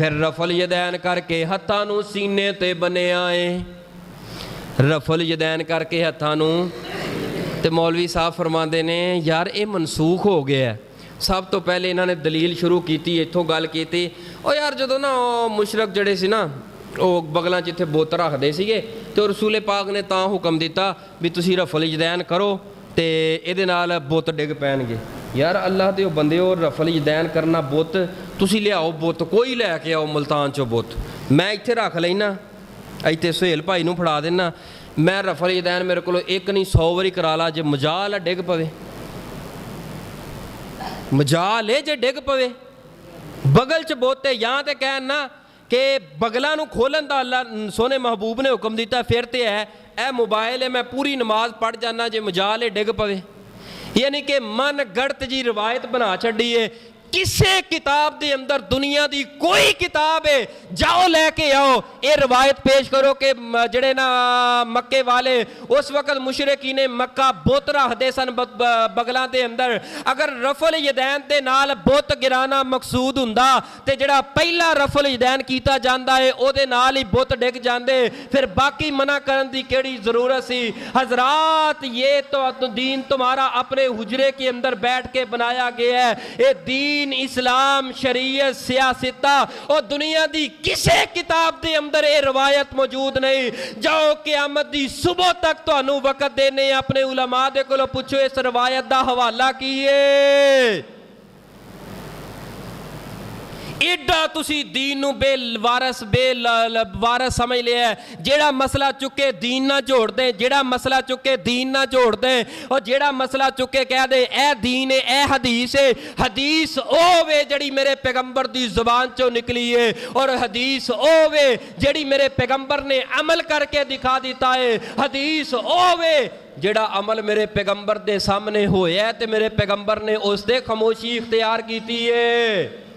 फिर रफल यदैन करके हत्थां नूं सीने ते बन्निया है। रफल यदैन करके हत्थां नूं ते मौलवी साहब फरमाते ने यार ये मनसूख हो गया। सब तो पहले इन्होंने दलील शुरू की, इत्थों गल की ओ यार जो ना मुशरक जड़े सी ना वो बगलों जिथे बुत रखते थे तो रसूले पाक ने तां हुक्म दिता भी तुसी रफल यदैन करो तो ये बुत डिग पैणगे। यार अल्लाह के बंदे हो, रफल यदैन करना बुत तुसी लियाओ, बुत कोई लैके आओ मुल्तान चो बुत, मैं इत्थे रख लेना, इत्थे सुहेल भाई नूं फड़ा देना, मैं रफल यदैन मेरे को एक नहीं 100 वारी करा ला, जे मजाल है डिग पवे, मजाल है जे डिग पवे बगल च बुत है। या तो कहन ना कि बगलों नूं खोलन दा अल्लाह सोने महबूब ने हुक्म दिता, फिर तो है ए मोबाइल है मैं पूरी नमाज पढ़ जाना, जे मजाल है डिग पवे। यानी कि मन गढ़त जी रिवायत बना छड़ी है। किसे किताब के अंदर दुनिया की कोई किताब है जाओ लैके आओ ये रिवायत पेश करो कि जड़े ना मक्के वाले उस वक्त मुशरकी ने मक्का बुत रखते सन बगलों के अंदर। अगर रफल यदैन के नाल बुत गिराना मकसूद हुंदा ते जड़ा पहला रफल यदैन किया जाता है उहदे नाल ही बुत डिग जाते, फिर बाकी मना करन दी केड़ी जरूरत सी। हजरात ये तो दीन तुम्हारा अपने हुजरे के अंदर बैठ के बनाया गया है। ये दीन इस्लाम शरीयत सियासता और दुनिया की किसी किताब के अंदर ये रवायत मौजूद नहीं। जाओ क़यामत दी सुबह तक तुहानू वक्त देने अपने उलमा दे कोलों पुछो इस रवायत का हवाला की है। एडा तुसी दीन नूं बेवारस समझ लिया है। जेड़ा मसला चुके दीन ना जोड़ दे, जेड़ा मसला चुके दीन ना जोड़ दे, और जेड़ा मसला चुके कह दे ए दीन है ए हदीस है। हदीस ओ वे जड़ी मेरे पैगंबर दी जुबान चो निकली है, और हदीस ओ वे जड़ी मेरे पैगंबर ने अमल करके दिखा दिता है। हदीस ओ वे जेड़ा अमल मेरे पैगंबर दे सामने होया ते मेरे पैगंबर ने उस दे खामोशी इख्तियार की है।